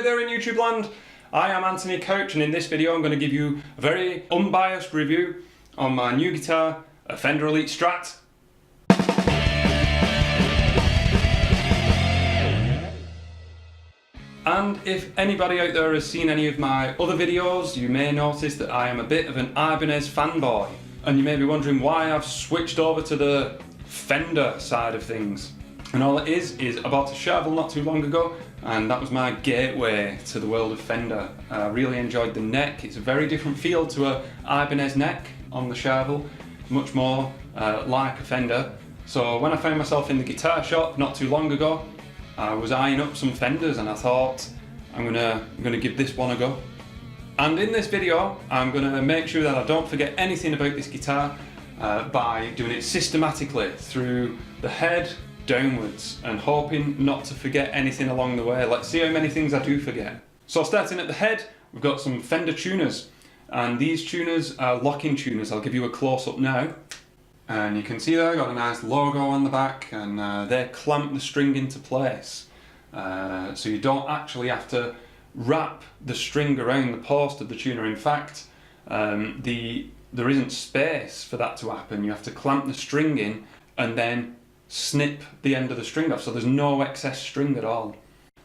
there in YouTube land, I am Anthony Couch, and in this video I'm going to give you a very unbiased review on my new guitar, a Fender Elite Strat. And if anybody out there has seen any of my other videos, you may notice that I am a bit of an Ibanez fanboy. And you may be wondering why I've switched over to the Fender side of things. And all it is I bought a shovel not too long ago, and that was my gateway to the world of Fender. I really enjoyed the neck. It's a very different feel to a Ibanez neck on the shovel, much more like a Fender. So when I found myself in the guitar shop not too long ago, I was eyeing up some Fenders and I thought I'm gonna give this one a go. And in this video I'm gonna make sure that I don't forget anything about this guitar by doing it systematically through the head downwards and hoping not to forget anything along the way. Let's see how many things I do forget. So starting at the head, we've got some Fender tuners, and these tuners are locking tuners. I'll give you a close-up now. And you can see there, I've got a nice logo on the back, and they clamp the string into place. So you don't actually have to wrap the string around the post of the tuner. In fact, there isn't space for that to happen. You have to clamp the string in and then snip the end of the string off, so there's no excess string at all.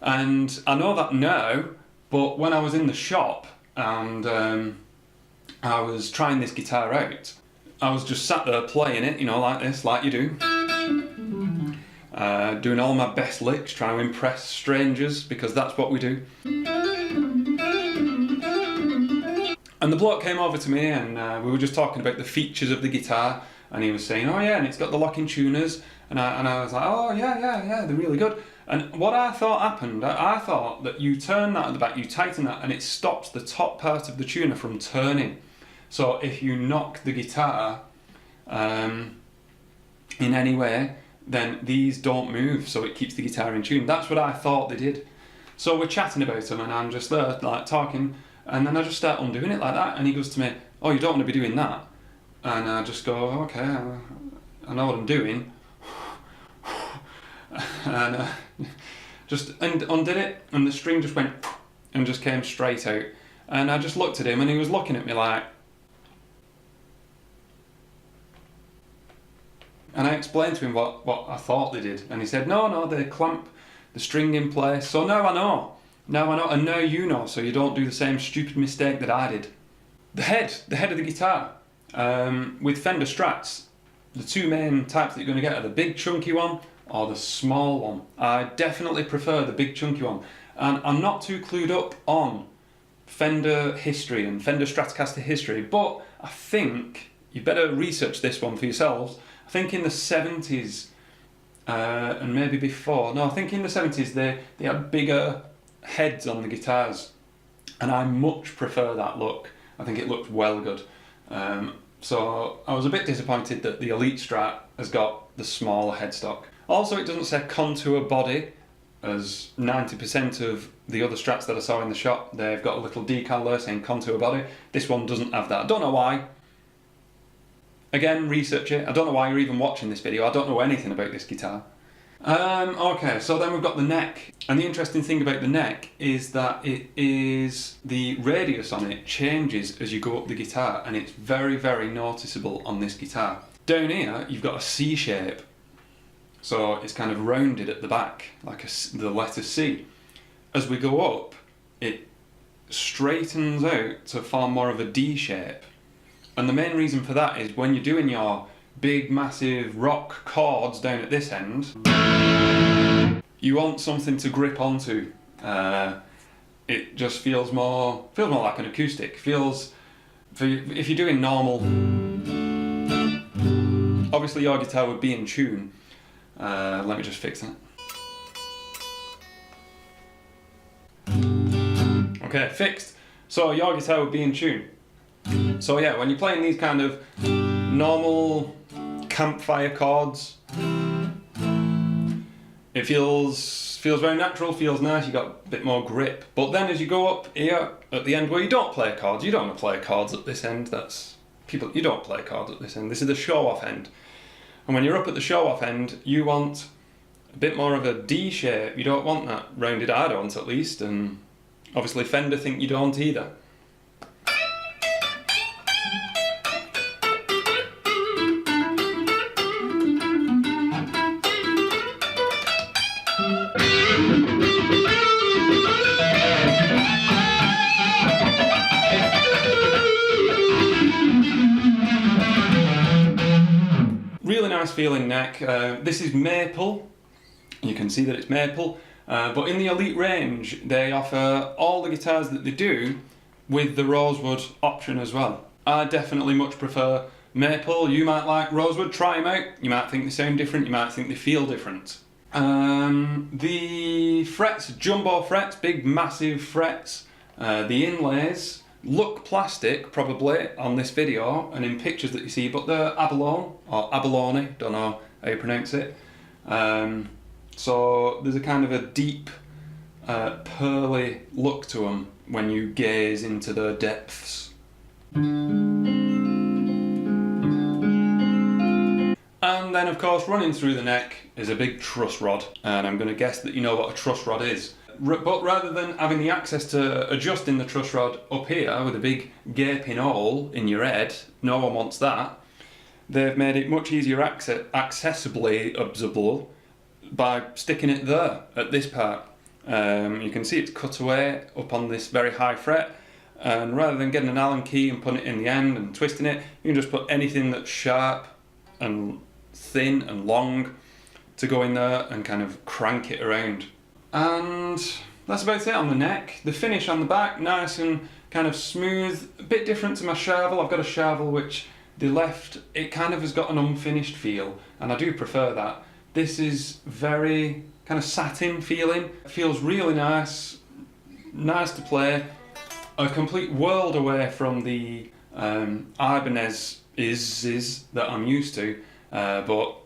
And I know that now, but when I was in the shop and I was trying this guitar out, I was just sat there playing it, you know, like this, like you do, doing all my best licks, trying to impress strangers, because that's what we do. And the bloke came over to me and we were just talking about the features of the guitar, and he was saying, oh yeah, and it's got the locking tuners, and I was like, oh yeah, they're really good. And what I thought happened, I thought that you turn that at the back, you tighten that, and it stops the top part of the tuner from turning. So if you knock the guitar in any way, then these don't move, so it keeps the guitar in tune. That's what I thought they did. So we're chatting about them, and I'm just there, like, talking, and then I just start undoing it like that, and he goes to me, oh, you don't want to be doing that. And I just go, okay, I know what I'm doing. And just undid it, and the string just went and just came straight out. And I just looked at him, and he was looking at me like, and I explained to him what I thought they did, and he said, no, they clamp the string in place. So now I know, and now you know, so you don't do the same stupid mistake that I did. The head of the guitar. With Fender Strats, the two main types that you're going to get are the big chunky one or the small one. I definitely prefer the big chunky one, and I'm not too clued up on Fender history and Fender Stratocaster history, but I think you better research this one for yourselves. I think in the 70s and maybe before, no, I think in the 70s they had bigger heads on the guitars, and I much prefer that look. I think it looks well good. So I was a bit disappointed that the Elite Strat has got the smaller headstock. Also, it doesn't say contour body, as 90% of the other Strats that I saw in the shop, they've got a little decal there saying contour body. This one doesn't have that. I don't know why. Again, research it. I don't know why you're even watching this video. I don't know anything about this guitar. Okay, so then we've got the neck. And the interesting thing about the neck is that the radius on it changes as you go up the guitar, and it's very, very noticeable on this guitar. Down here, you've got a C shape. So it's kind of rounded at the back, like the letter C. As we go up, it straightens out to form more of a D shape. And the main reason for that is when you're doing your big, massive rock chords down at this end, you want something to grip onto. It just feels more like an acoustic. Feels, if you're doing normal, obviously your guitar would be in tune. Let me just fix that. Okay, fixed. So your guitar would be in tune. So yeah, when you're playing these kind of normal campfire chords, it feels very natural, feels nice, you got a bit more grip. But then as you go up here at the end where you don't play chords, you don't want to play chords at this end, you don't play chords at this end, this is the show-off end. And when you're up at the show-off end, you want a bit more of a D shape. You don't want that rounded, I don't at least, and Obviously Fender think you don't either. Really nice feeling neck. This is maple. You can see that it's maple. But in the Elite range, they offer all the guitars that they do with the rosewood option as well. I definitely much prefer maple. You might like rosewood, try them out. You might think they sound different, you might think they feel different. The frets, jumbo frets, big massive frets. The inlays look plastic probably on this video and in pictures that you see, but they're abalone, or abalone, don't know how you pronounce it. So there's a kind of a deep pearly look to them when you gaze into the depths. And then of course running through the neck is a big truss rod, and I'm going to guess that you know what a truss rod is. But rather than having the access to adjusting the truss rod up here with a big gaping hole in your head, no one wants that, they've made it much easier accessibly observable by sticking it there at this part. You can see it's cut away up on this very high fret, and rather than getting an Allen key and putting it in the end and twisting it, you can just put anything that's sharp and thin and long to go in there and kind of crank it around. And that's about it on the neck. The finish on the back, nice and kind of smooth, a bit different to my Charvel. I've got a Charvel which they left, it kind of has got an unfinished feel, and I do prefer that. This is very kind of satin feeling. It feels really nice, nice to play. A complete world away from the Ibanez is that I'm used to, but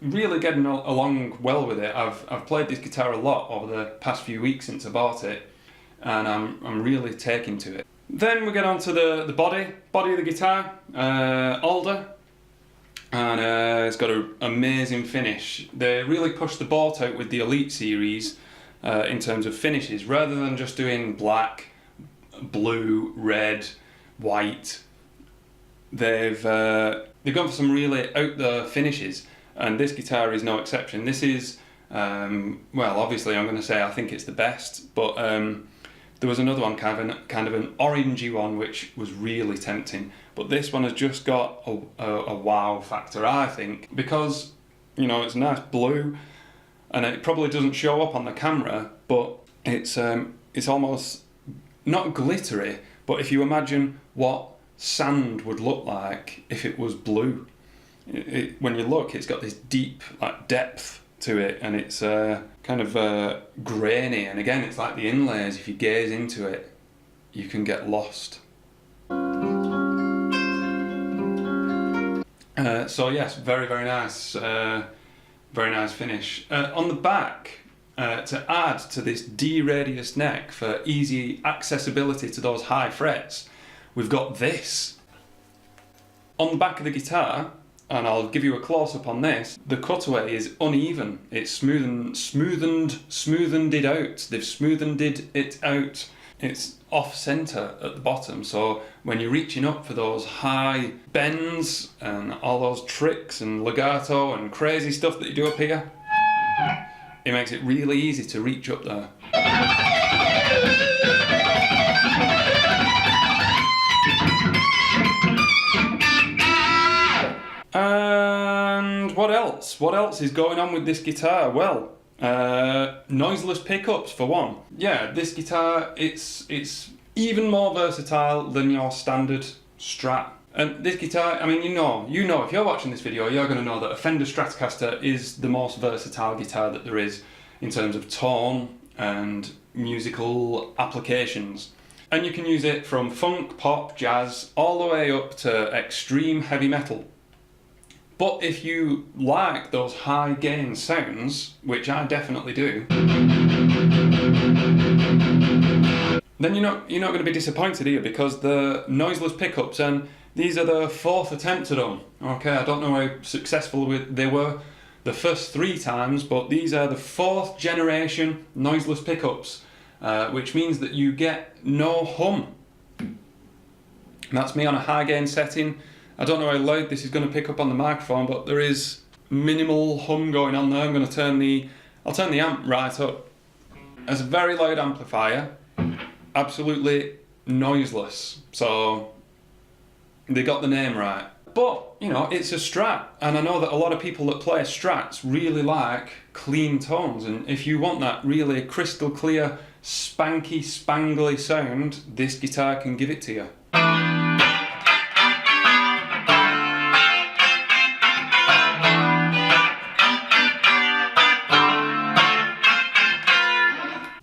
really getting along well with it. I've played this guitar a lot over the past few weeks since I bought it, and I'm really taking to it. Then we get on to the body of the guitar, alder, and it's got an amazing finish. They really pushed the boat out with the Elite series in terms of finishes, rather than just doing black, blue, red, white. They've gone for some really out there finishes, and this guitar is no exception. This is, well, obviously I'm going to say I think it's the best, but there was another one, kind of an orangey one, which was really tempting. But this one has just got a wow factor, I think, because, you know, it's a nice blue, and it probably doesn't show up on the camera, but it's almost not glittery, but if you imagine what sand would look like if it was blue. When you look, it's got this deep depth to it, and it's kind of grainy, and again it's like the inlays, if you gaze into it you can get lost. So yes, very nice, very nice finish. On the back, to add to this D-radius neck for easy accessibility to those high frets, we've got this. On the back of the guitar, and I'll give you a close-up on this, the cutaway is uneven. It's smoothened it out. They've smoothened it out. It's off-center at the bottom, so when you're reaching up for those high bends and all those tricks and legato and crazy stuff that you do up here, it makes it really easy to reach up there. And what else? What else is going on with this guitar? Well, noiseless pickups for one. Yeah, this guitar, it's even more versatile than your standard Strat. And this guitar, I mean, you know, if you're watching this video, you're going to know that a Fender Stratocaster is the most versatile guitar that there is in terms of tone and musical applications. And you can use it from funk, pop, jazz, all the way up to extreme heavy metal. But if you like those high gain sounds, which I definitely do, then you're not going to be disappointed here, because the noiseless pickups, and these are the fourth attempt at them. Okay, I don't know how successful they were the first 3 times, but these are the 4th generation noiseless pickups. which means that you get no hum. And that's me on a high gain setting. I don't know how loud this is going to pick up on the microphone, but there is minimal hum going on there. I'm going to I'll turn the amp right up. As a very loud amplifier, absolutely noiseless. So they got the name right. But, you know, it's a Strat, and I know that a lot of people that play Strats really like clean tones, and if you want that really crystal clear, spanky, spangly sound, this guitar can give it to you.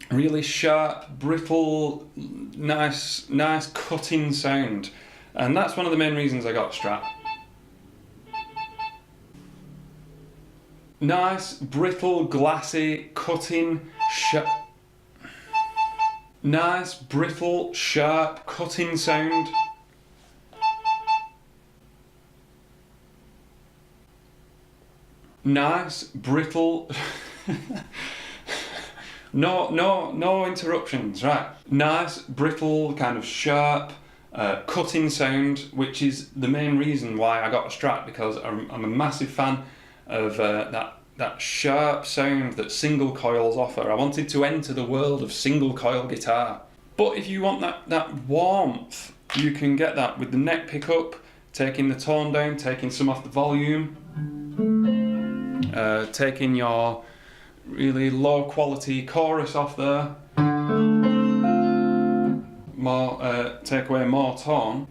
Really sharp, brittle, nice cutting sound, and that's one of the main reasons I got a Strat. Nice, brittle, glassy, cutting, nice, brittle, sharp, cutting sound. Nice, brittle. No interruptions, right? Nice, brittle, kind of sharp, cutting sound, which is the main reason why I got a Strat, because I'm a massive fan of that sharp sound that single coils offer. I wanted to enter the world of single coil guitar. But if you want that warmth, you can get that with the neck pickup, taking the tone down, taking some off the volume, taking your really low quality chorus off there, take away more tone.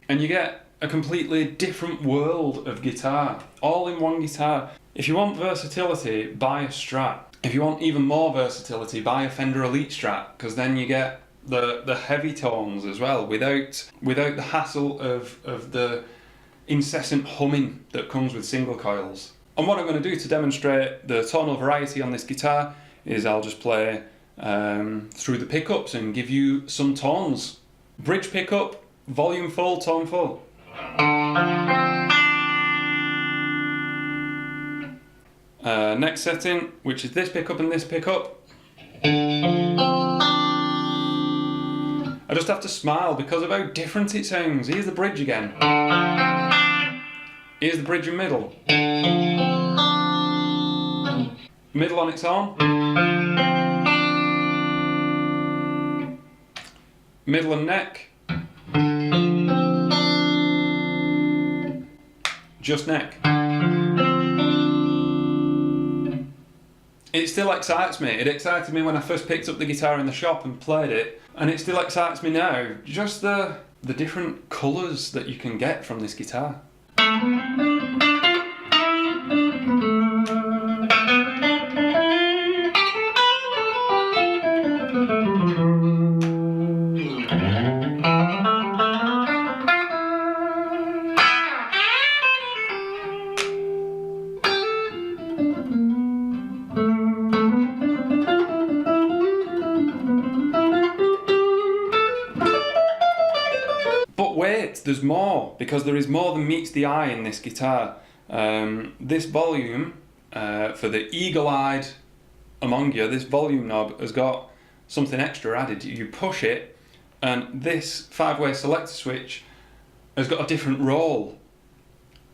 And you get a completely different world of guitar, all in one guitar. If you want versatility, buy a Strat. If you want even more versatility, buy a Fender Elite Strat, because then you get the heavy tones as well, without the hassle of the incessant humming that comes with single coils. And what I'm going to do to demonstrate the tonal variety on this guitar is I'll just play through the pickups and give you some tones. Bridge pickup, volume full, tone full. Next setting, which is this pickup and this pickup. I just have to smile because of how different it sounds. Here's the bridge again. Here's the bridge and middle. Middle on its own. Middle and neck. Just neck. It still excites me. It excited me when I first picked up the guitar in the shop and played it, and it still excites me now. Just the different colours that you can get from this guitar. Wait, there's more, because there is more than meets the eye in this guitar. This volume, for the eagle-eyed among you, this volume knob has got something extra added. You push it, and this 5-way selector switch has got a different role.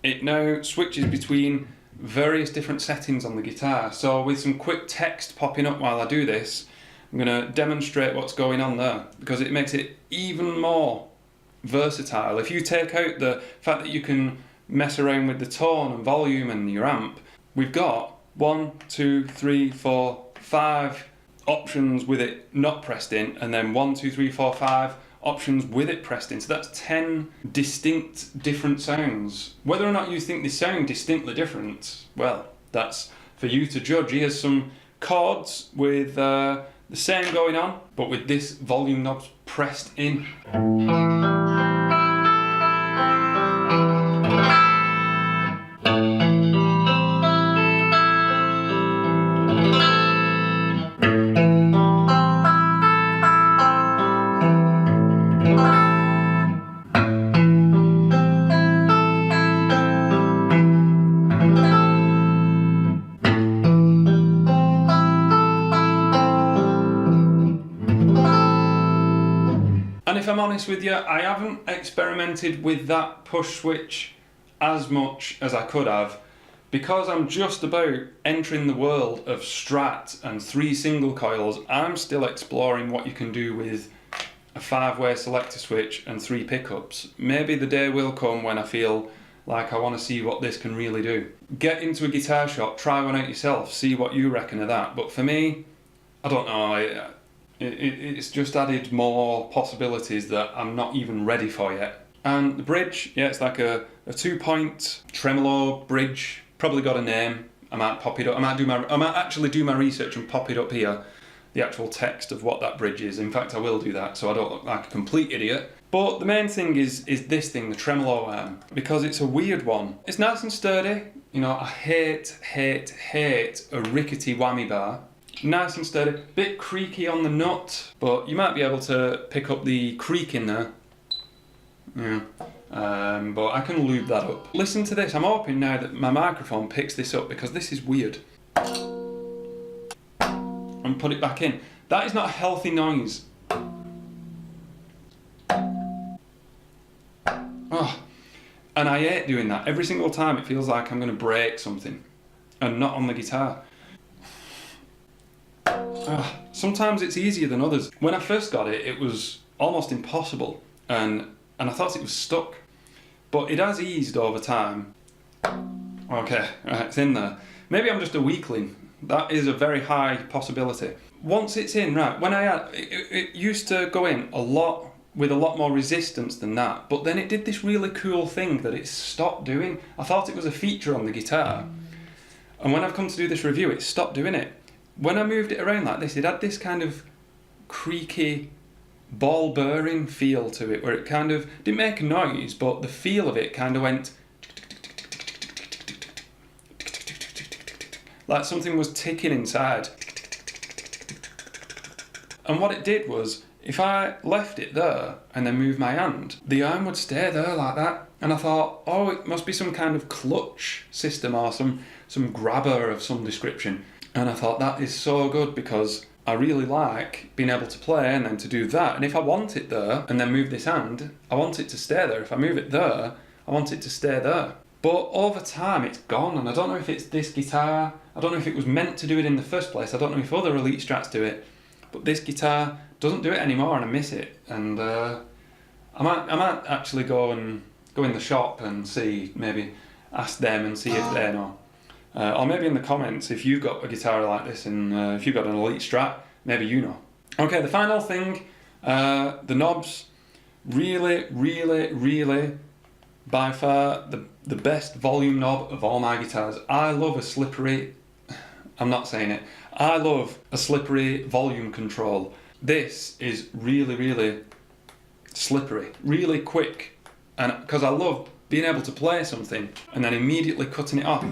It now switches between various different settings on the guitar. So with some quick text popping up while I do this, I'm going to demonstrate what's going on there, because it makes it even more versatile. If you take out the fact that you can mess around with the tone and volume and your amp, we've got 1, 2, 3, 4, 5 options with it not pressed in, and then 1, 2, 3, 4, 5 options with it pressed in. So that's 10 distinct different sounds. Whether or not you think they sound distinctly different, well, that's for you to judge. Here's some chords with the same going on, but with this volume knob pressed in. And if I'm honest with you, I haven't experimented with that push switch as much as I could have, because I'm just about entering the world of Strat and 3 single coils. I'm still exploring what you can do with a 5-way selector switch and 3 pickups. Maybe the day will come when I feel like I want to see what this can really do. Get into a guitar shop, try one out yourself, see what you reckon of that. But for me, I don't know, it's just added more possibilities that I'm not even ready for yet. And the bridge, yeah, it's like a 2-point tremolo bridge, probably got a name. I might pop it up, I might actually do my research and pop it up here, the actual text of what that bridge is. In fact, I will do that so I don't look like a complete idiot. But the main thing is this thing, the tremolo arm, because it's a weird one. It's nice and sturdy. You know, I hate a rickety whammy bar. Nice and sturdy, bit creaky on the nut, but you might be able to pick up the creak in there. Yeah, but I can lube that up. Listen to this. I'm hoping now that my microphone picks this up, because this is weird. And put it back in. That is not a healthy noise. Oh, and I hate doing that. Every single time it feels like I'm going to break something, and not on the guitar. Sometimes it's easier than others. When I first got it, it was almost impossible, and I thought it was stuck. But it has eased over time. Okay, right, it's in there. Maybe I'm just a weakling. That is a very high possibility. Once it's in, right, when I had, it used to go in with a lot more resistance than that, but then it did this really cool thing that it stopped doing. I thought it was a feature on the guitar, and when I've come to do this review, it stopped doing it. When I moved it around like this, it had this kind of creaky, ball bearing feel to it, where it kind of didn't make a noise, but the feel of it kind of went like something was ticking inside. And what it did was, if I left it there and then moved my hand, the arm would stay there like that. And I thought, oh, it must be some kind of clutch system or some grabber of some description. And I thought, that is so good, because I really like being able to play and then to do that. And if I want it there and then move this hand, I want it to stay there. If I move it there, I want it to stay there. But over time it's gone, and I don't know if it's this guitar, I don't know if it was meant to do it in the first place, I don't know if other Elite Strats do it, but this guitar doesn't do it anymore, and I miss it. And I might actually go in the shop and see, maybe ask them and see if they know. Or maybe in the comments, if you've got a guitar like this, and if you've got an Elite Strat, maybe you know. Okay, the final thing, the knobs, really, by far the best volume knob of all my guitars. I love a slippery, I'm not saying it, I love a slippery volume control. This is really slippery, really quick, and because I love being able to play something and then immediately cutting it off.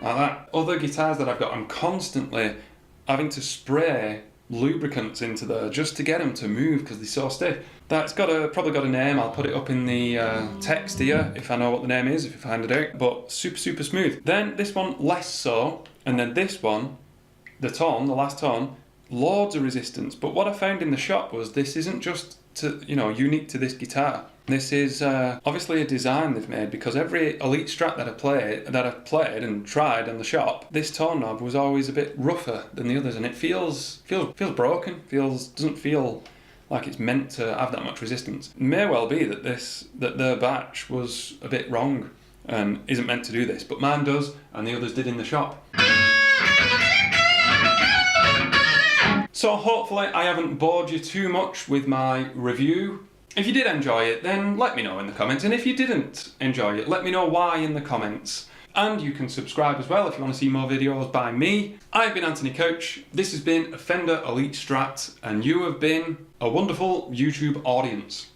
Like that. Other guitars that I've got, I'm constantly having to spray lubricants into there just to get them to move because they're so stiff. That's probably got a name. I'll put it up in the text here if I know what the name is, if you find it out. But super smooth. Then this one less so, and then this one, the last tone, loads of resistance. But what I found in the shop was this isn't just unique to this guitar. This is obviously a design they've made, because every Elite Strat that I've played and tried in the shop, this tone knob was always a bit rougher than the others, and it feels broken. Doesn't feel like it's meant to have that much resistance. It may well be that their batch was a bit wrong and isn't meant to do this, but mine does, and the others did in the shop. So hopefully I haven't bored you too much with my review. If you did enjoy it, then let me know in the comments, and if you didn't enjoy it, let me know why in the comments. And you can subscribe as well if you want to see more videos by me. I've been Anthony Couch, this has been a Fender Elite Strat, and you have been a wonderful YouTube audience.